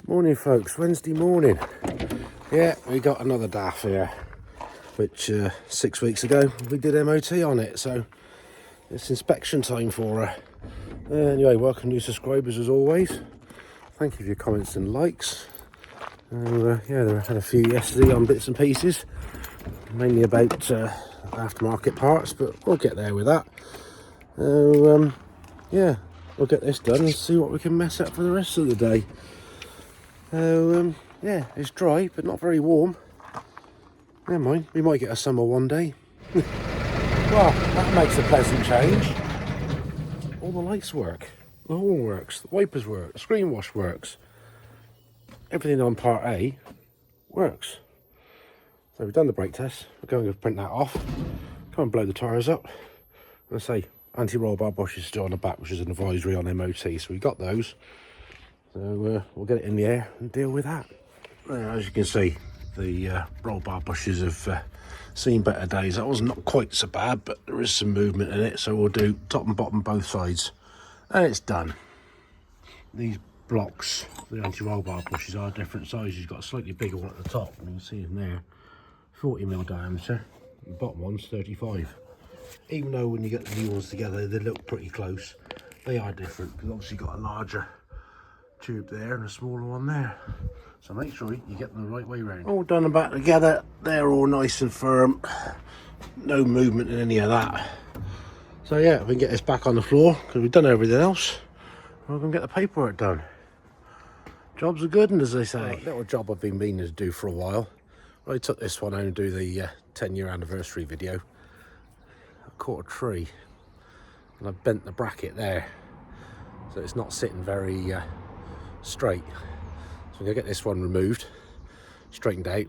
Morning folks, Wednesday morning. Yeah, we got another DAF here, which 6 weeks ago we did MOT on it, so it's inspection time for her. Anyway, welcome new subscribers as always. Thank you for your comments and likes. Yeah, there had a few yesterday on bits and pieces, mainly about aftermarket parts, but we'll get there with that. Yeah, we'll get this done and see what we can mess up for the rest of the day. Yeah, it's dry but not very warm. Never mind, we might get a summer one day. Well, that makes a pleasant change. All the lights work, the horn works, the wipers work, the screen wash works. Everything on part A works. So we've done the brake test. We're going to print that off. Come and blow the tyres up. And say anti-roll bar bush is still on the back, which is an advisory on MOT. So we got those. So we'll get it in the air and deal with that. As you can see, the roll bar bushes have seen better days. That was not quite so bad, but there is some movement in it. So we'll do top and bottom both sides, and it's done. These blocks, the anti-roll bar bushes, are different sizes. You've got a slightly bigger one at the top, and you can see in there, 40mm diameter. The bottom one's 35. Even though when you get the new ones together, they look pretty close, they are different, because obviously you've got a larger tube there and a smaller one there, so make sure you get them the right way round. All done and back together. They're all nice and firm, no movement in any of that. So yeah, we can get this back on the floor because we've done everything else. We're gonna get the paperwork done. Jobs are good, and as they say, little job I've been meaning to do for a while. I took this one out and do the 10-year anniversary video. I caught a tree and I bent the bracket there, so it's not sitting very straight. So I'm gonna get this one removed, straightened out,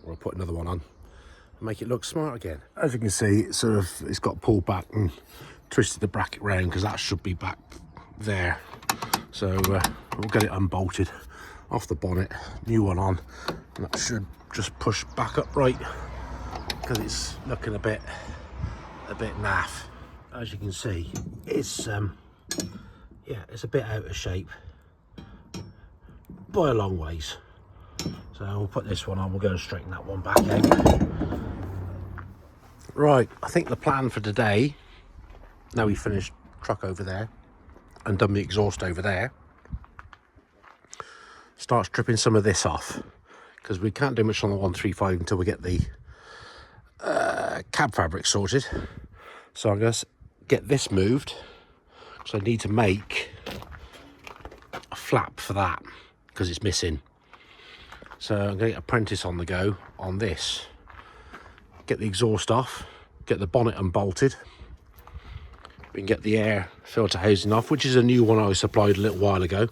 or I'll put another one on and make it look smart again. As you can see, it's got pulled back and twisted the bracket round, because that should be back there. So we'll get it unbolted off the bonnet, new one on, and that should just push back up right, because it's looking a bit naff. As you can see, it's yeah, it's a bit out of shape by a long ways. So we'll put this one on, we'll go and straighten that one back out. Right, I think the plan for today, now we finished truck over there and done the exhaust over there, start stripping some of this off, because we can't do much on the 135 until we get the cab fabric sorted. So I'm going to get this moved, so I need to make a flap for that, because it's missing. So I'm going to get apprentice on the go on this, get the exhaust off, get the bonnet unbolted, we can get the air filter housing off, which is a new one I supplied a little while ago,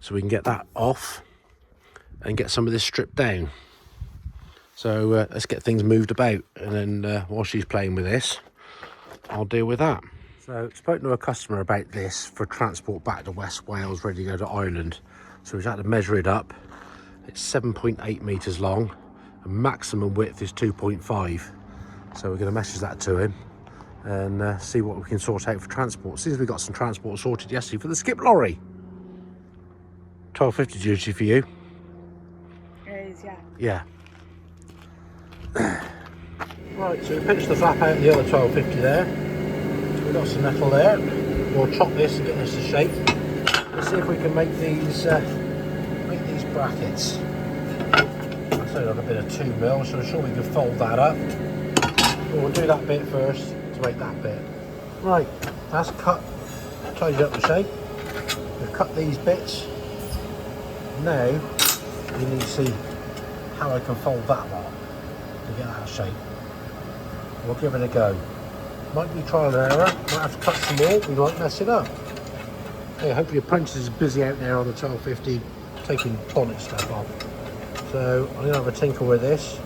so we can get that off and get some of this stripped down. So let's get things moved about, and then while she's playing with this, I'll deal with that. So I spoke to a customer about this for transport back to West Wales, ready to go to Ireland. So we've had to measure it up. It's 7.8 metres long, and maximum width is 2.5. So we're going to message that to him and see what we can sort out for transport. Since we got some transport sorted yesterday for the skip lorry. 12.50 duty for you. It is, yeah. Yeah. Right, so we pinched the flap out of the other 12.50 there. So we've got some metal there. We'll chop this and get this to shape. Let's see if we can make these brackets. I'll say like a bit of 2mm, so I'm sure we can fold that up. But we'll do that bit first to make that bit. Right, that's cut, tidied up the shape. We've cut these bits. Now we need to see how I can fold that lot to get that shape. We'll give it a go. Might be trial and error, might have to cut some more, we might mess it up. Hey, hopefully the apprentice is busy out there on the 12.50 taking bonnet stuff off. So I'm going to have a tinkle with this,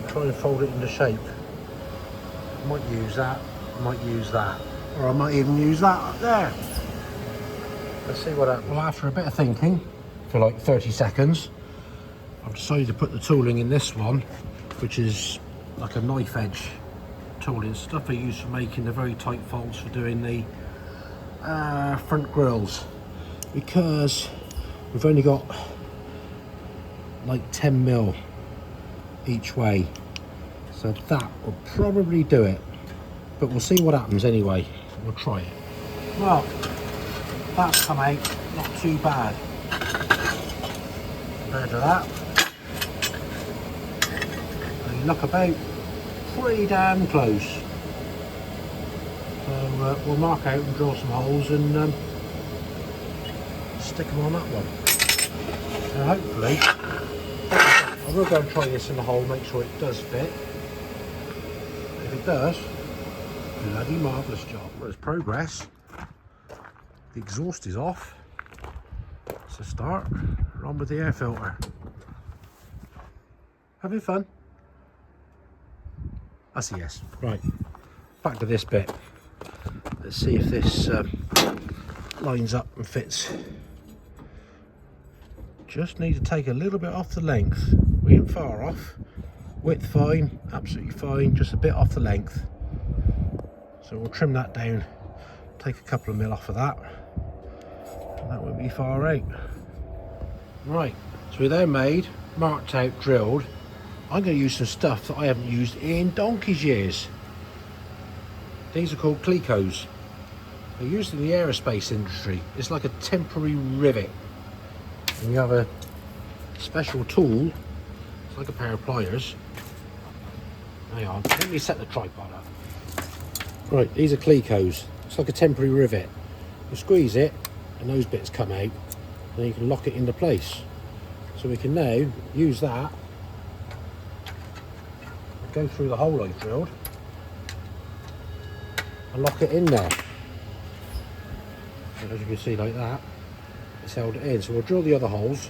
try and fold it into shape. Might use that, might use that, or I might even use that up there. Let's see what happens. Well, after a bit of thinking, for like 30 seconds, I've decided to put the tooling in this one, which is like a knife edge tooling, stuff I use for making the very tight folds for doing the front grills, because we've only got like 10 mil each way, so that will probably do it, but we'll see what happens anyway. We'll try it. Well, that's come out not too bad compared to that. They look about pretty damn close, so we'll mark out and drill some holes and stick them on that one. And hopefully, I will go and try this in the hole, make sure it does fit. If it does, bloody marvellous job. Well, there's progress. The exhaust is off. So start, run with the air filter. Having fun? That's a yes. Right, back to this bit. Let's see if this lines up and fits. Just need to take a little bit off the length. We ain't far off. Width fine, absolutely fine, just a bit off the length. So we'll trim that down, take a couple of mil off of that, and that won't be far out. Right, so we're there made, marked out, drilled. I'm going to use some stuff that I haven't used in donkey's years. These are called Clecos. They're used in the aerospace industry. It's like a temporary rivet. And you have a special tool, it's like a pair of pliers. Hang on, let me set the tripod up. Right, these are Clecos. It's like a temporary rivet. You squeeze it and those bits come out, then you can lock it into place. So we can now use that, go through the hole I drilled and lock it in there. And as you can see, like that, it's held it in. So we'll drill the other holes.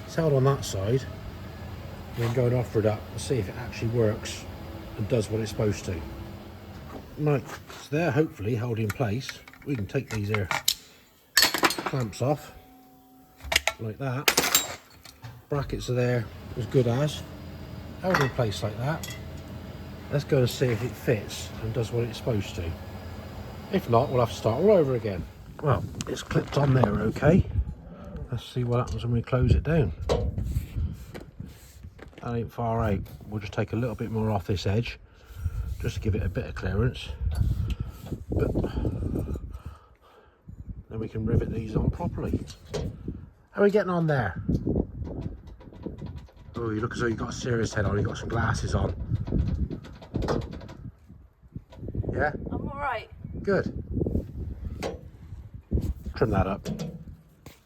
It's held on that side, and then go and offer it up and see if it actually works and does what it's supposed to. Right, it's there, hopefully held in place. We can take these here clamps off like that. Brackets are there as good as, held in place like that. Let's go and see if it fits and does what it's supposed to. If not, we'll have to start all over again. Well, it's clipped on there okay. Let's see what happens when we close it down. That ain't far out. We'll just take a little bit more off this edge just to give it a bit of clearance, but then we can rivet these on properly. How are we getting on there? Oh, you look as though you've got a serious head on. You've got some glasses on. Yeah? I'm alright. Good. Trim that up.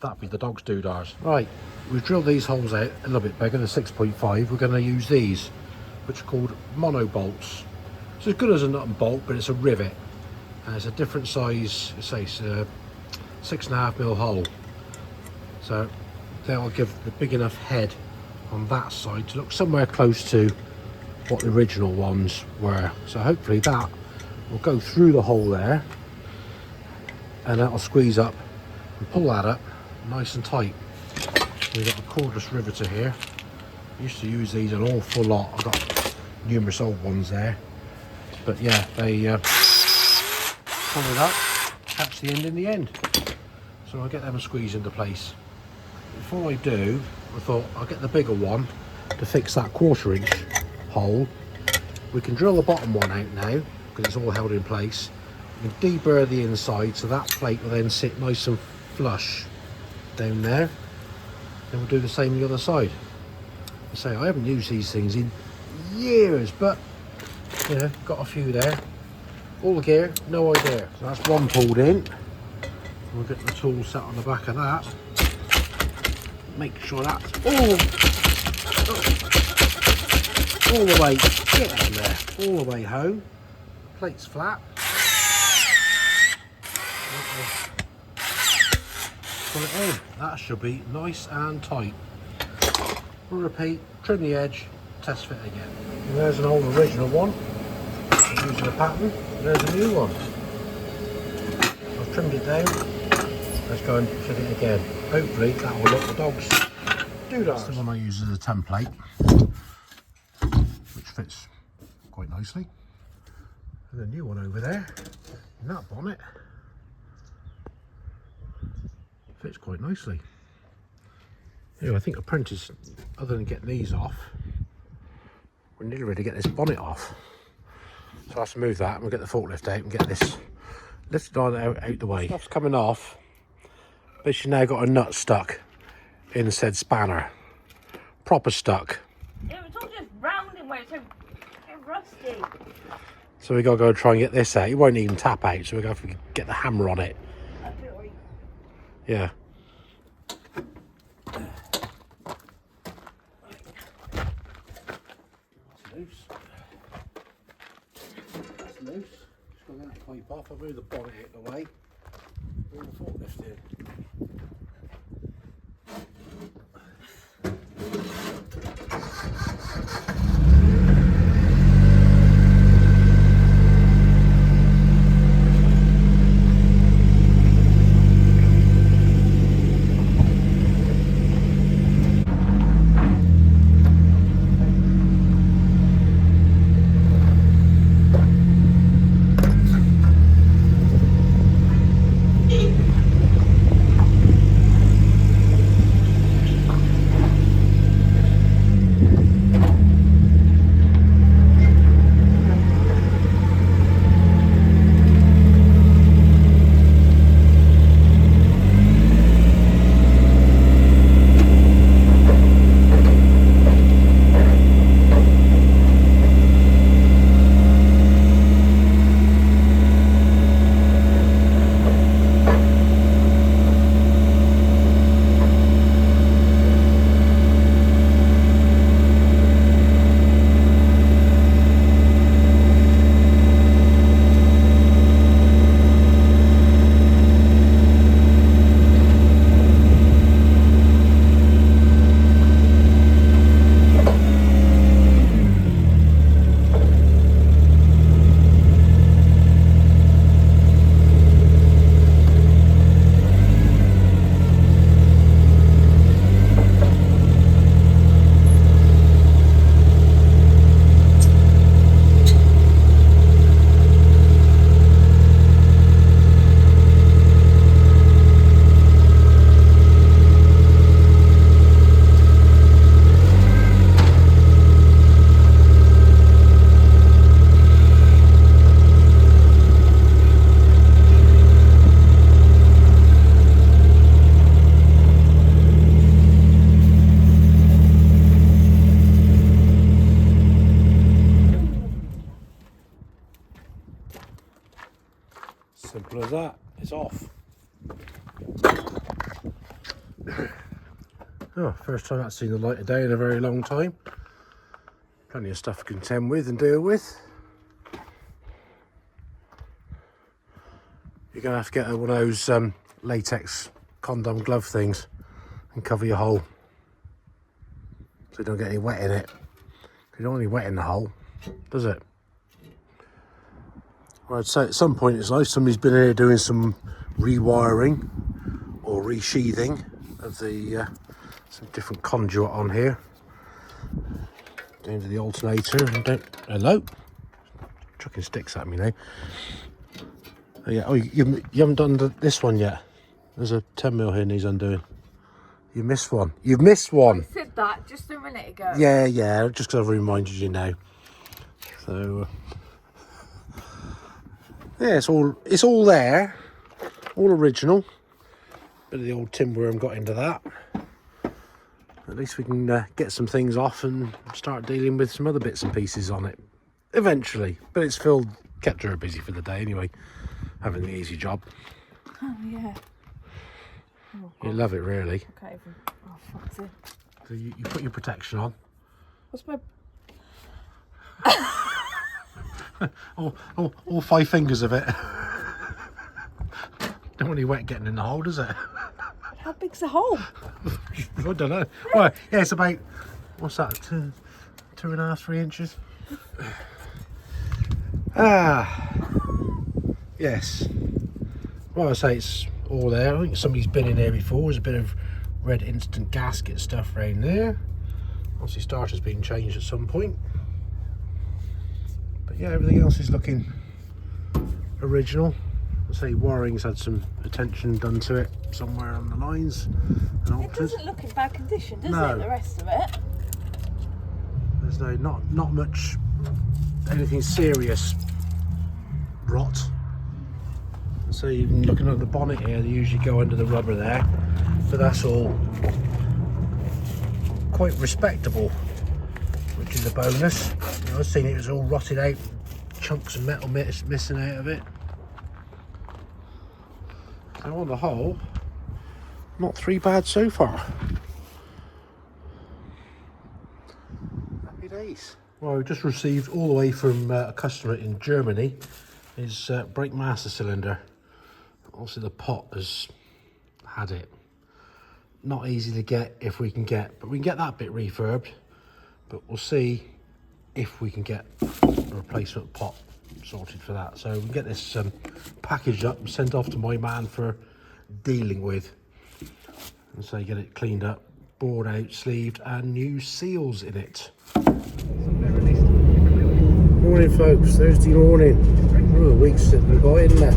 That'd be the dog's doodars. Right, we've drilled these holes out a little bit bigger than 6.5. We're going to use these, which are called mono bolts. It's as good as a nut and bolt, but it's a rivet. And it's a different size, say it's a 6.5 mil hole. So they'll give the big enough head on that side to look somewhere close to what the original ones were. So hopefully that will go through the hole there, and that'll squeeze up and pull that up nice and tight. We've got a cordless riveter here. I used to use these an awful lot. I've got numerous old ones there, but yeah, they pull it up, catch the end in the end. So I'll get them squeezed into place. Before I do, I thought I'll get the bigger one to fix that 1/4 inch hole. We can drill the bottom one out now because it's all held in place. We can deburr the inside so that plate will then sit nice and flush down there. Then we'll do the same on the other side. I say I haven't used these things in years, but you know, got a few there. All the gear, no idea. So that's one pulled in. We'll get the tool set on the back of that. Make sure that's all the way, get on there, all the way home. Plate's flat. Put it in. That should be nice and tight. We'll repeat, trim the edge, test fit again. And there's an old original one. Using a pattern. There's a new one. I've trimmed it down. Let's go and fit it again. Hopefully that will look the dog's doodars. That's the one I use as a template, which fits quite nicely. And a new one over there, in that bonnet, fits quite nicely. Yeah, I think apprentice, other than getting these off, we're nearly ready to get this bonnet off. So I have to move that and we'll get the forklift out and get this lifted on out the way. Stuff's coming off, but she's now got a nut stuck in said spanner. Proper stuck. Yeah, it's all just round in where it's so rusty. So we gotta go try and get this out. It won't even tap out, so we're gonna have to get the hammer on it. Yeah. That's loose. Just got that pipe off. I'll move the bonnet out the way. Bring the forklift in. Simple as that. It's off. Oh, first time that's seen the light of day in a very long time. Plenty of stuff to contend with and deal with. You're going to have to get one of those latex condom glove things and cover your hole so you don't get any wet in it. You don't want any wet in the hole, does it? Well, I'd say at some point in its life somebody's been here doing some rewiring or resheathing of the some different conduit on here. Down to the alternator and don't... Hello? Chucking sticks at me now. Oh yeah, you haven't done this one yet. There's a 10mm here needs undoing. You missed one. You've missed one. I said that just a minute ago. Yeah, just because I've reminded you now. So yeah, it's all there, all original. Bit of the old tin worm got into that. At least we can get some things off and start dealing with some other bits and pieces on it eventually. But it's kept her busy for the day anyway, having the easy job. Oh yeah. Oh, you love it really. Okay. Oh fuck's it. So you put your protection on. What's my... all 5 fingers of it. Don't want any wet getting in the hole, does it? How big's the hole? I don't know. Well, yeah, it's about, what's that, 2.5, 3 inches? Yes. Well, I say it's all there. I think somebody's been in there before. There's a bit of red instant gasket stuff around there. Obviously starter's been changed at some point. But yeah, everything else is looking original. I say wiring's had some attention done to it somewhere on the lines. and It altered. doesn't look in bad condition, does No. it, the rest of it? There's not much anything serious rot. So even looking at the bonnet here, they usually go under the rubber there, but that's all quite respectable, which is a bonus. You know, I've seen it was all rotted out, chunks of metal missing out of it. So on the whole, not too bad so far. Happy days. Well, we've just received all the way from a customer in Germany his brake master cylinder. Also the pot has had it. Not easy to get if we can get, but we can get that bit refurbed. But we'll see if we can get a replacement pot sorted for that. So we can get this packaged up and sent off to my man for dealing with. And so get it cleaned up, bored out, sleeved, and new seals in it. Morning folks, Thursday morning. Oh, the week's sitting by, isn't it?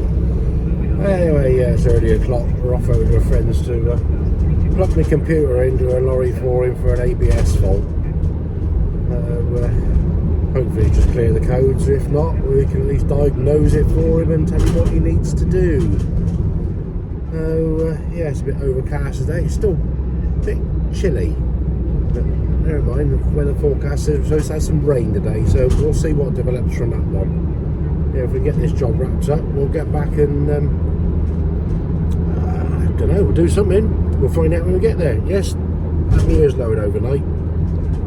Anyway, yeah, it's early o'clock. We're off over to a friend's to plug my computer into a lorry for him for an ABS fault. Hopefully just clear the codes. If not, we can at least diagnose it for him and tell him what he needs to do. Yeah, it's a bit overcast today. It's still a bit chilly, but never mind. The weather forecast is supposed to have some rain today, so we'll see what develops from that one. Yeah, if we get this job wrapped up, we'll get back and I don't know, we'll do something. We'll find out when we get there. Yes, that my ears lowered overnight.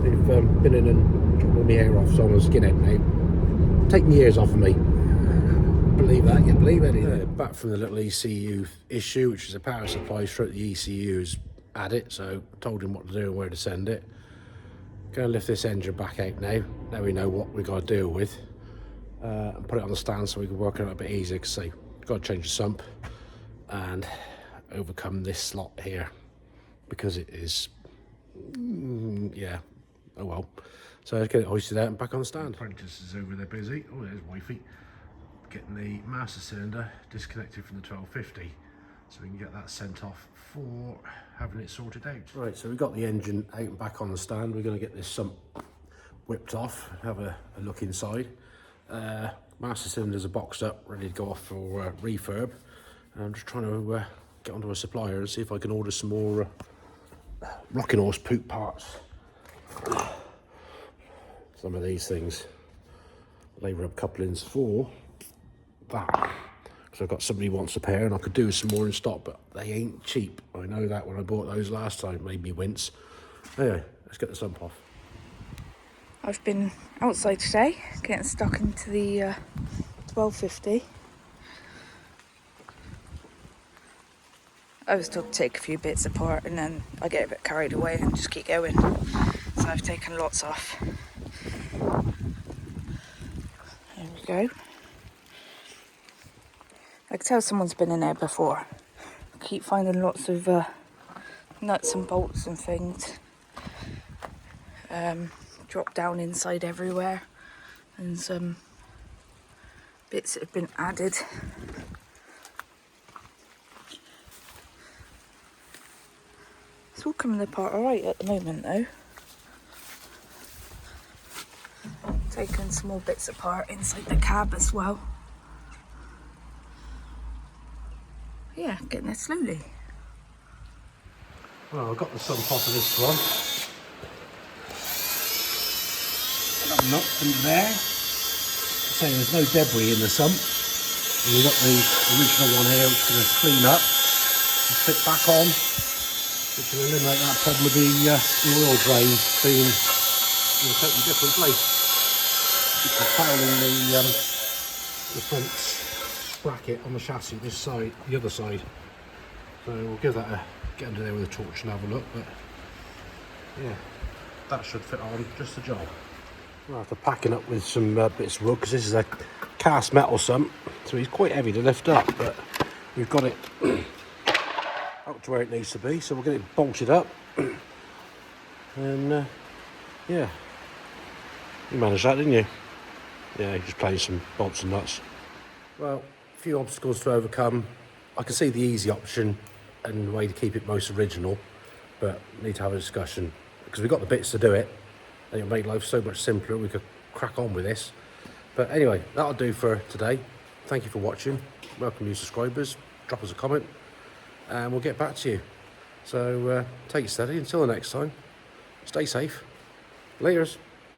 They've been in and chopped all my hair off, so I'm a skinhead now. Take my ears off of me. Believe that, you believe anything. Back from the little ECU issue, which is a power supply stroke the ECU's had it, so I told him what to do and where to send it. Going to lift this engine back out now. Now we know what we've got to deal with. And put it on the stand so we can work it out a bit easier, because we've got to change the sump and overcome this slot here, because it is, yeah, oh well. So let's get it hoisted out and back on the stand. The apprentice is over there busy. Oh, there's wifey. Getting the master cylinder disconnected from the 1250, so we can get that sent off for having it sorted out. Right, so we've got the engine out and back on the stand. We're going to get this sump whipped off, have a look inside. Master cylinders are boxed up, ready to go off for refurb. And I'm just trying to get onto a supplier and see if I can order some more rocking horse poop parts. Some of these things, labour up couplings for that, because I've got somebody who wants a pair and I could do some more in stock, but they ain't cheap. I know that. When I bought those last time, it made me wince. Anyway, let's get the sump off. I've been outside today, getting stuck into the 1250. I was told to take a few bits apart and then I get a bit carried away and just keep going. So I've taken lots off. There we go. I can tell someone's been in there before. I keep finding lots of nuts and bolts and things. Drop down inside everywhere, and some bits that have been added. It's all coming apart alright at the moment though. Taking some more bits apart inside the cab as well. Yeah, getting there slowly. Well, I've got the sump off of this one. Got nuts in there. So there's no debris in the sump. And we've got the original one here, which we're going to clean up and fit back on, which will eliminate that problem with the oil drain being in a totally different place. Which is fouling the front bracket on the chassis this side, the other side. So we'll give that a get under there with a torch and have a look, but yeah, that should fit on just the job. We'll have to pack it up with some bits of wood, because this is a cast metal sump, so he's quite heavy to lift up, but we've got it up to where it needs to be, so we'll get it bolted up. And yeah, you managed that, didn't you? Yeah, you're just playing some bolts and nuts. Well, a few obstacles to overcome. I can see the easy option and the way to keep it most original, but need to have a discussion because we've got the bits to do it, and it'll make life so much simpler. We could crack on with this. But anyway, that'll do for today. Thank you for watching. Welcome new subscribers. Drop us a comment and we'll get back to you. So take it steady until the next time. Stay safe. Laters.